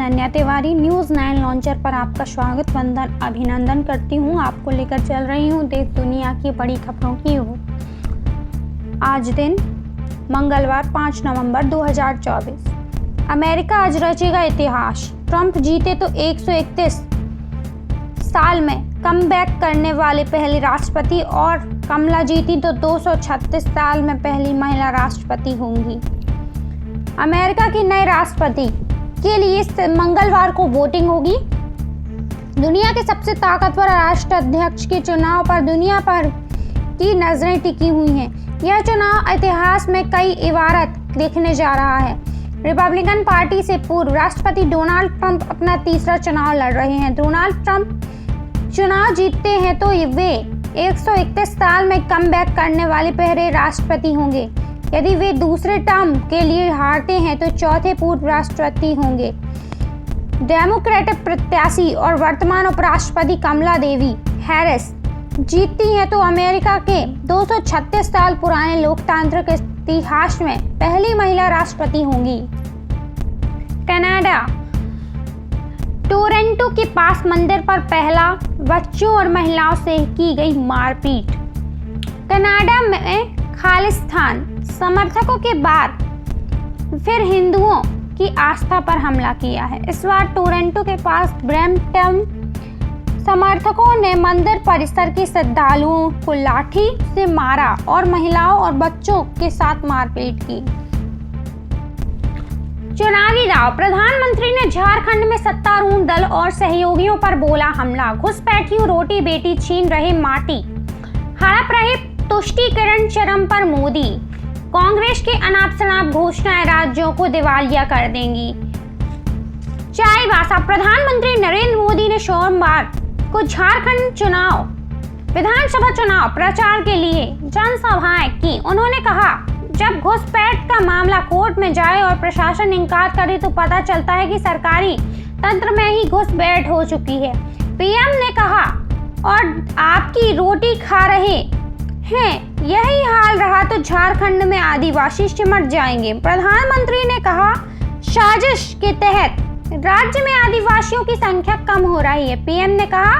Ananya Tiwari news 9 launcher पर आपका स्वागत वंदन अभिनंदन करती हूँ। आपको लेकर चल रही हूँ देश दुनिया की बड़ी खबरों की ओर। आज दिन मंगलवार 5 नवंबर 2024। अमेरिका आज रचेगा इतिहास। ट्रंप जीते तो 131 साल में कमबैक करने वाले पहले राष्ट्रपति और कमला जीती तो 236 साल में पहली महिला राष्ट्रपति होंगी। अमेरिका के नए राष्ट्रपति के लिए मंगलवार को वोटिंग होगी। दुनिया के सबसे ताकतवर राष्ट्राध्यक्ष के चुनाव पर दुनिया भर की नजरें टिकी हुई हैं। यह चुनाव इतिहास में कई इबारत देखने जा रहा है। रिपब्लिकन पार्टी से पूर्व राष्ट्रपति डोनाल्ड ट्रंप अपना तीसरा चुनाव लड़ रहे हैं। डोनाल्ड ट्रंप चुनाव जीतते हैं तो वे 131 साल में कमबैक करने वाले पहले राष्ट्रपति होंगे। यदि वे दूसरे टर्म के लिए हारते हैं तो चौथे पूर्व राष्ट्रपति होंगे। डेमोक्रेटिक प्रत्याशी और वर्तमान उपराष्ट्रपति कमला देवी हैरिस जीतती हैं तो अमेरिका के 236 साल पुराने लोकतांत्रिक इतिहास में पहली महिला राष्ट्रपति होंगी। कनाडा टोरंटो के पास मंदिर पर पहला बच्चों और महिलाओं से की गई मारपीट। कनाडा में खालिस्तान समर्थकों के बाद फिर हिंदुओं की आस्था पर हमला किया है। इस बार टोरंटो के पास ब्रैम्पटन समर्थकों ने मंदिर परिसर के श्रद्धालुओं को लाठी से मारा और महिलाओं और बच्चों के साथ मारपीट की। चुनावी दांव। प्रधानमंत्री ने झारखंड में सत्तारूढ़ दल और सहयोगियों पर बोला हमला। घुसपैठियों रोटी बेटी छीन रहे माटी, हड़प रहे तुष्टीकरण चरम पर मोदी। कांग्रेस के अनाप शनाप घोषणाएं राज्यों को दिवालिया कर देंगी। चाईबासा। प्रधानमंत्री नरेंद्र मोदी ने सोमवार को झारखंड विधानसभा चुनाव प्रचार के लिए जनसभाएं की। उन्होंने कहा, जब घुसपैठ का मामला कोर्ट में जाए और प्रशासन इनकार करे तो पता चलता है कि सरकारी तंत्र में ही घुसपैठ हो चुकी है। पीएम ने कहा, और आपकी रोटी खा रहे हैं, यही हाल रहा तो झारखंड में आदिवासी सिमट जाएंगे। प्रधानमंत्री ने कहा, साजिश के तहत राज्य में आदिवासियों की संख्या कम हो रही है। पीएम ने कहा,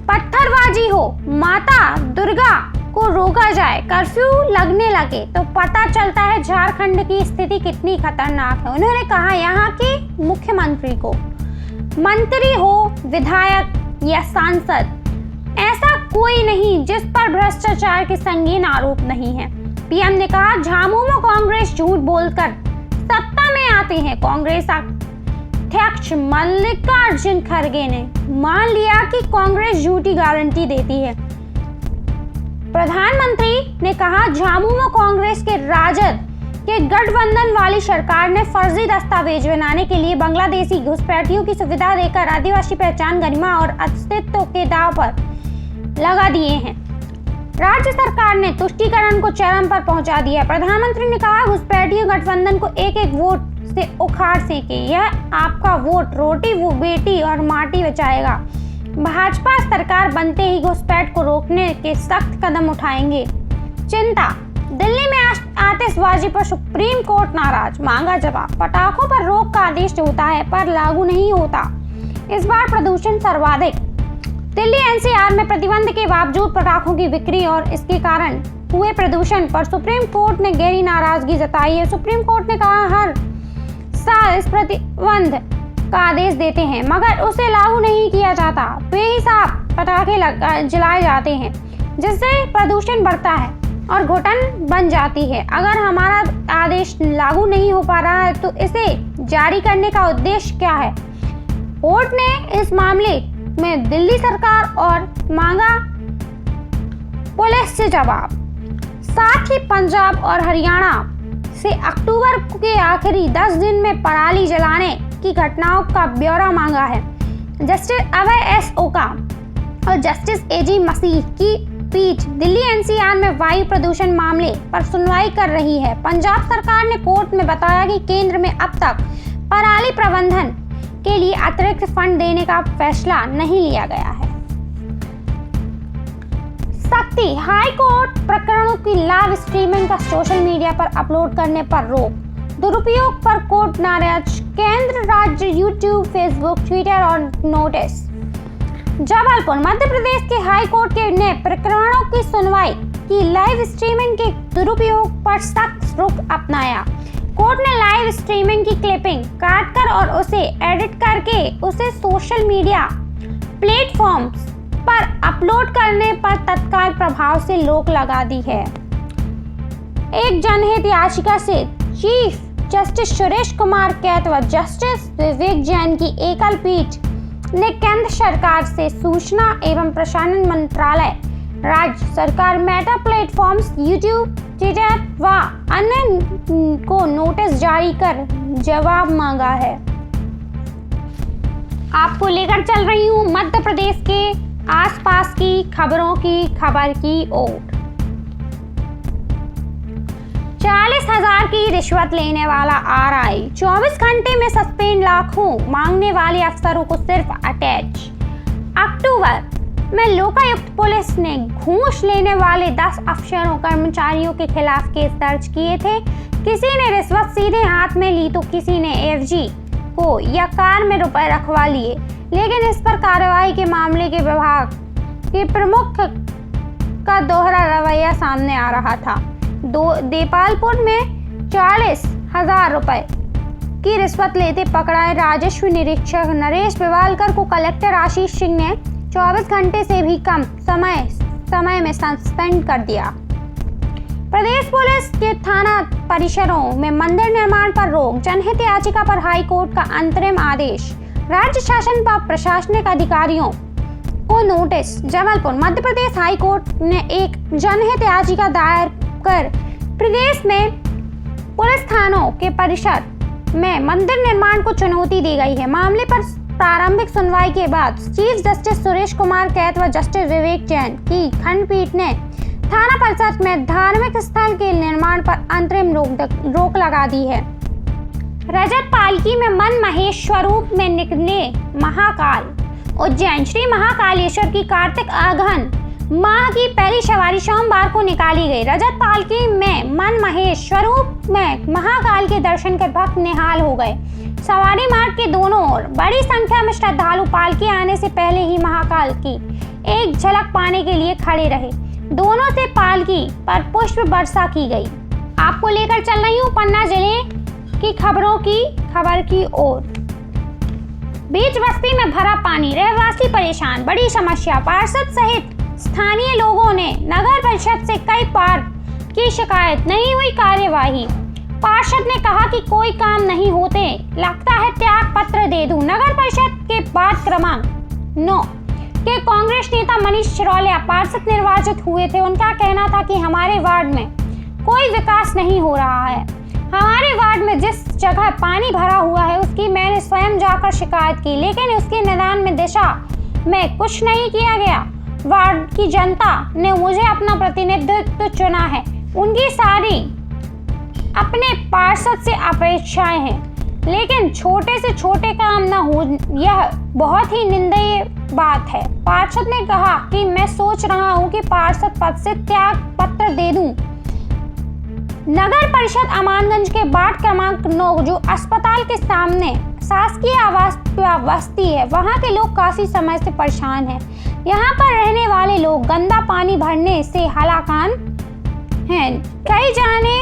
पत्थरबाजी हो, माता दुर्गा को रोका जाए, कर्फ्यू लगने लगे तो पता चलता है झारखंड की स्थिति कितनी खतरनाक है। उन्होंने कहा, यहाँ के मुख्यमंत्री को मंत्री हो, विधायक या सांसद, ऐसा कोई नहीं जिस पर भ्रष्टाचार के संगीन आरोप नहीं है। पीएम ने कहा, झामुमो कांग्रेस झूठ बोलकर सत्ता में आते हैं। कांग्रेस अध्यक्ष मल्लिकार्जुन खड़गे ने मान लिया कि कांग्रेस झूठी गारंटी देती है। प्रधानमंत्री ने कहा, झामुमो कांग्रेस के राजद के गठबंधन वाली सरकार ने फर्जी दस्तावेज बनाने के लिए बांग्लादेशी घुसपैठियों की सुविधा देकर आदिवासी पहचान, गरिमा और अस्तित्व के दांव पर लगा दिए हैं। राज्य सरकार ने तुष्टीकरण को चरम पर पहुंचा दिया। प्रधानमंत्री ने कहा, घुसपैठियों गठबंधन को एक एक वोट से उखाड़ फेंके। यह आपका वोट रोटी वो बेटी और माटी बचाएगा। भाजपा सरकार बनते ही घुसपैठ को रोकने के सख्त कदम उठाएंगे। चिंता। दिल्ली में आतिशबाजी पर सुप्रीम कोर्ट नाराज, मांगा जवाब। पटाखों पर रोक का आदेश होता है पर लागू नहीं होता। इस बार प्रदूषण सर्वाधिक। दिल्ली एनसीआर में प्रतिबंध के बावजूद पटाखों की बिक्री और इसके कारण हुए प्रदूषण पर सुप्रीम कोर्ट ने गहरी नाराजगी जताई है। सुप्रीम कोर्ट ने कहा, हर साल इस प्रतिबंध का आदेश देते हैं मगर उसे लागू नहीं किया जाता। बेहिसाब पटाखे जलाए जाते हैं जिससे प्रदूषण बढ़ता है और घुटन बन जाती है। अगर हमारा आदेश लागू नहीं हो पा रहा है तो इसे जारी करने का उद्देश्य क्या है? कोर्ट ने इस मामले में दिल्ली सरकार और मांगा पुलिस से जवाब। साथ ही पंजाब और हरियाणा से अक्टूबर के आखिरी 10 दिन में पराली जलाने की घटनाओं का ब्यौरा मांगा है। जस्टिस अभय एस ओका और जस्टिस एजी मसीह की पीठ दिल्ली एनसीआर में वायु प्रदूषण मामले पर सुनवाई कर रही है। पंजाब सरकार ने कोर्ट में बताया कि केंद्र में अब तक पराली प्रबंधन के लिए अतिरिक्त फंड देने का फैसला नहीं लिया गया है। शक्ति। हाई कोर्ट प्रकरणों की लाइव स्ट्रीमिंग का सोशल मीडिया पर अपलोड करने पर रोक। दुरुपयोग पर कोर्ट नाराज, केंद्र राज्य यूट्यूब, फेसबुक, ट्विटर और नोटिस। जबलपुर मध्य प्रदेश के हाई कोर्ट ने प्रकरणों की सुनवाई की लाइव स्ट्रीमिंग के दुरुपयोग पर सख्त रुख अपनाया। कोर्ट ने लाइव स्ट्रीमिंग की क्लिपिंग काटकर और उसे एडिट करके उसे सोशल मीडिया प्लेटफॉर्म्स पर अपलोड करने पर तत्काल प्रभाव से रोक लगा दी है। एक जनहित याचिका से चीफ जस्टिस सुरेश कुमार कैत व जस्टिस विवेक जैन की एकल पीठ ने केंद्र सरकार से सूचना एवं प्रसारण मंत्रालय, राज्य सरकार, मेटा प्लेटफॉर्म्स, यूट्यूब, ट्विटर व अन्य को नोटिस जारी कर जवाब मांगा है। आपको लेकर चल रही हूँ मध्य प्रदेश के आसपास की खबरों की खबर की ओर। 40,000 की रिश्वत लेने वाला आरआई, 24 घंटे में सस्पेंड, लाखों मांगने वाले अफसरों को सिर्फ अटैच। अक्टूबर में लोकायुक्त पुलिस ने घूस लेने वाले 10 अफसरों कर्मचारियों के खिलाफ केस दर्ज किए थे। किसी ने रिश्वत सीधे हाथ में ली तो किसी ने एफजी को या कार में रुपए रखवा लिए, लेकिन इस पर कार्रवाई के मामले के विभाग के प्रमुख का दोहरा रवैया सामने आ रहा था। देपालपुर में 40,000 रुपए की रिश्वत लेते पकड़ाए राजस्व निरीक्षक नरेश बिवालकर को कलेक्टर आशीष सिंह ने 24 घंटे से भी कम समय में सस्पेंड कर दिया। प्रदेश पुलिस के थाना परिसरों में मंदिर निर्माण पर रोक, जनहित याचिका पर हाई कोर्ट का अंतरिम आदेश, राज्य शासन व प्रशासनिक अधिकारियों को notice. Jabalpur Madhya Pradesh high court ने एक जनहित याचिका दायर कर प्रदेश में पुलिस थानों के परिसर में मंदिर निर्माण को चुनौती दी गई है। मामले पर प्रारंभिक सुनवाई के बाद चीफ जस्टिस सुरेश कुमार कैत व जस्टिस विवेक जैन की खंडपीठ ने थाना परिसर में धार्मिक स्थल के निर्माण पर अंतरिम रोक लगा दी है। रजत पालकी में मन महेश स्वरूप में निकले महाकाल। उज्जैन श्री महाकालेश्वर की कार्तिक अगहन माह की पहली सवारी सोमवार को निकाली गई। रजत पालकी में मन महेश स्वरूप में महाकाल के दर्शन कर भक्त निहाल हो गए। सवारी मार्ग के दोनों ओर बड़ी संख्या में श्रद्धालु पालकी आने से पहले ही महाकाल की एक झलक पाने के लिए खड़े रहे। दोनों से पालकी पर पुष्प वर्षा की गई। आपको लेकर चल रही हूँ पन्ना जिले की खबर की ओर। बीच बस्ती में भरा पानी, रहवासी परेशान, बड़ी समस्या। पार्षद सहित स्थानीय लोगों ने नगर परिषद से कई बार की शिकायत, नहीं हुई कार्यवाही। पार्षद ने कहा कि कोई काम नहीं होते, लगता है त्याग पत्र दे दूं। नगर परिषद के वार्ड क्रमांक 9 के कांग्रेस नेता मनीष सिरोलिया पार्षद निर्वाचित हुए थे। उनका कहना था कि हमारे वार्ड में कोई विकास नहीं हो रहा है। हमारे वार्ड में जिस जगह पानी भरा हुआ है उसकी मैंने स्वयं जाकर शिकायत की, लेकिन उसके निदान में दिशा में कुछ नहीं किया गया। वार्ड की जनता ने मुझे अपना प्रतिनिधित्व चुना है, उनकी सारी अपने पार्षद से अपेक्षाएं हैं, लेकिन छोटे से छोटे काम न हो, यह बहुत ही निंदनीय बात है। पार्षद ने कहा कि मैं सोच रहा हूं कि पार्षद पद से त्याग पत्र दे दूं। नगर परिषद अमानगंज के वार्ड क्रमांक 9 जो अस्पताल के सामने शासकीय आवास बस्ती है, वहां के लोग काफी समय से परेशान हैं। यहाँ पर रहने वाले लोग गंदा पानी भरने से हलाकान हैं। कई जाने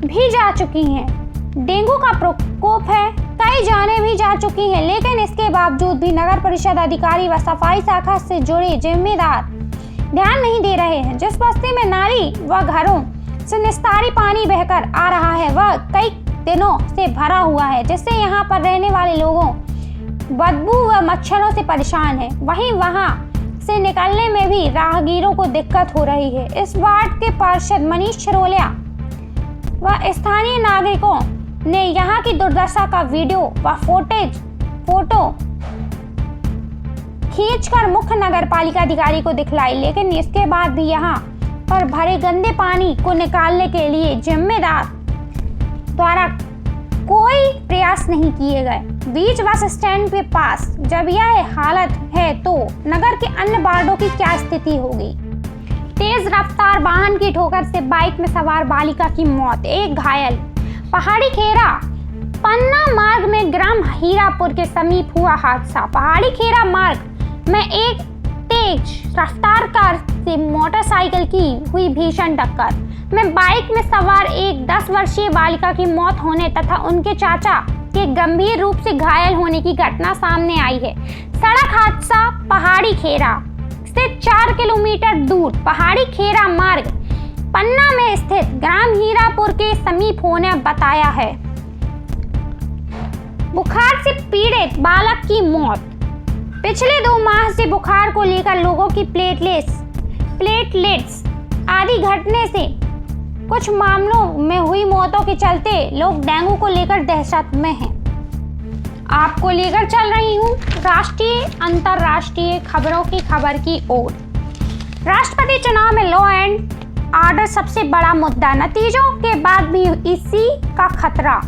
भी जा चुकी हैं। डेंगू का प्रकोप है, कई जाने भी जा चुकी हैं, लेकिन इसके बावजूद भी नगर परिषद अधिकारी व सफाई शाखा से जुड़े जिम्मेदार ध्यान नहीं दे रहे हैं। जिस बस्ती में नाली व घरों से निस्तारी पानी बहकर आ रहा है वह कई दिनों से भरा हुआ है, जिससे यहाँ पर रहने वाले लोगों बदबू व मच्छरों से परेशान है। वहीं वहां से निकलने में भी राहगीरों को दिक्कत हो रही है। इस वार्ड के पार्षद मनीष सिरोलिया व स्थानीय नागरिकों ने यहाँ की दुर्दशा का वीडियो व फोटो खींचकर मुख्य नगर पालिका अधिकारी को दिखलाई, लेकिन इसके बाद भी यहाँ पर भरे गंदे पानी को निकालने के लिए जिम्मेदार द्वारा कोई प्रयास नहीं किए गए। बीच बस स्टैंड के पास जब यह हालत है तो नगर के अन्य वार्डों की क्या स्थिति होगी। तेज रफ्तार वाहन की ठोकर से बाइक में सवार बालिका की मौत, एक घायल। पहाड़ी खेरा पन्ना मार्ग में ग्राम हीरापुर के समीप हुआ हादसा। पहाड़ी खेरा मार्ग में एक तेज रफ्तार कार से मोटरसाइकिल की हुई भीषण टक्कर में बाइक में सवार एक 10 वर्षीय बालिका की मौत होने तथा उनके चाचा के गंभीर रूप से घायल होने की घटना सामने आई है। सड़क हादसा पहाड़ी खेरा से 4 किलोमीटर दूर पहाड़ी खेरा मार्ग पन्ना में स्थित ग्राम हीरापुर के समीप होने बताया है। बुखार से पीड़ित बालक की मौत। पिछले 2 माह से बुखार को लेकर लोगों की प्लेटलेट्स आदि घटने से कुछ मामलों में हुई मौतों के चलते लोग डेंगू को लेकर दहशत में हैं। आपको लेकर चल रही हूँ राष्ट्रीय अंतर्राष्ट्रीय खबरों की खबर की ओर। राष्ट्रपति चुनाव में लॉ एंड ऑर्डर सबसे बड़ा मुद्दा, नतीजों के बाद भी इसी का खतरा।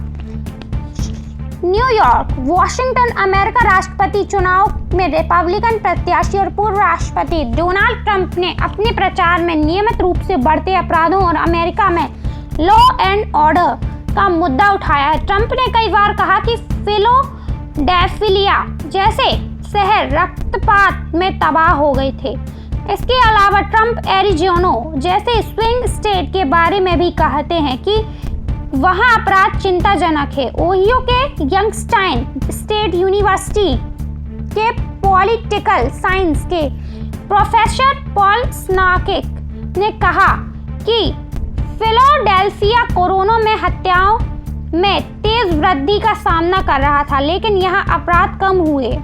New York, Washington. अमेरिका राष्ट्रपति चुनाव में रिपब्लिकन प्रत्याशी और पूर्व राष्ट्रपति डोनाल्ड ट्रंप ने अपने प्रचार में नियमित रूप से बढ़ते अपराधों और अमेरिका में लॉ एंड ऑर्डर का मुद्दा उठाया है। ट्रंप ने कई बार कहा कि फिलाडेल्फिया जैसे शहर रक्तपात में तबाह हो गए थे। इसके अलावा ट्रंप एरिज़ोना जैसे स्विंग स्टेट के बारे में भी कहते हैं कि वहां अपराध चिंताजनक है। ओहियो के यंगस्टाइन स्टेट यूनिवर्सिटी के पॉलिटिकल साइंस के प्रोफेसर पॉल स्नाकिक ने कहा कि फिलाडेल्फिया कोरोना में हत्याओं में तेज वृद्धि का सामना कर रहा था, लेकिन यहां अपराध कम हुए।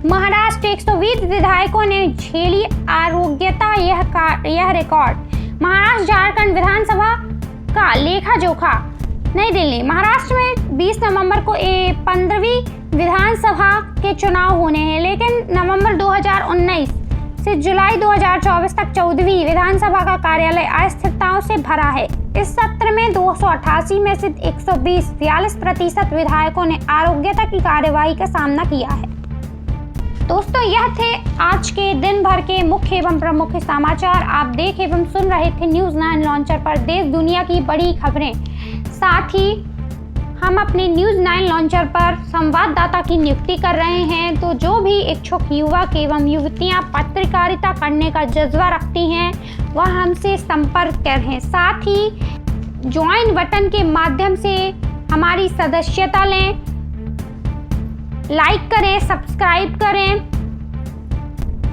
महाराष्ट्र 120 विधायकों ने झेली अयोग्यता यह रिकॉर्ड। महाराष्ट्र झारखंड विधानसभा का लेखा जोखा। नई दिल्ली, महाराष्ट्र में 20 नवंबर को 15वीं विधानसभा के चुनाव होने हैं, लेकिन नवंबर 2019 से जुलाई 2024 तक 14वीं विधानसभा का कार्यालय अस्थिरताओं से भरा है। इस सत्र में 288 में से 120 42% विधायकों ने अयोग्यता की कार्यवाही का सामना किया है। दोस्तों, यह थे आज के दिन भर के मुख्य एवं प्रमुख समाचार। आप देख एवं सुन रहे थे न्यूज़ 9 लॉन्चर पर देश दुनिया की बड़ी खबरें। साथ ही हम अपने न्यूज़ 9 लॉन्चर पर संवाददाता की नियुक्ति कर रहे हैं, तो जो भी इच्छुक युवक एवं युवतियां पत्रकारिता करने का जज्बा रखती हैं वह हमसे संपर्क करें। साथ ही ज्वाइन बटन के माध्यम से हमारी सदस्यता लें, लाइक करें, सब्सक्राइब करें,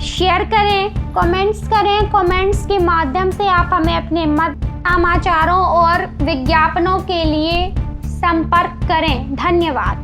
शेयर करें, कमेंट्स करें। कमेंट्स के माध्यम से आप हमें अपने मत, समाचारों और विज्ञापनों के लिए संपर्क करें। धन्यवाद।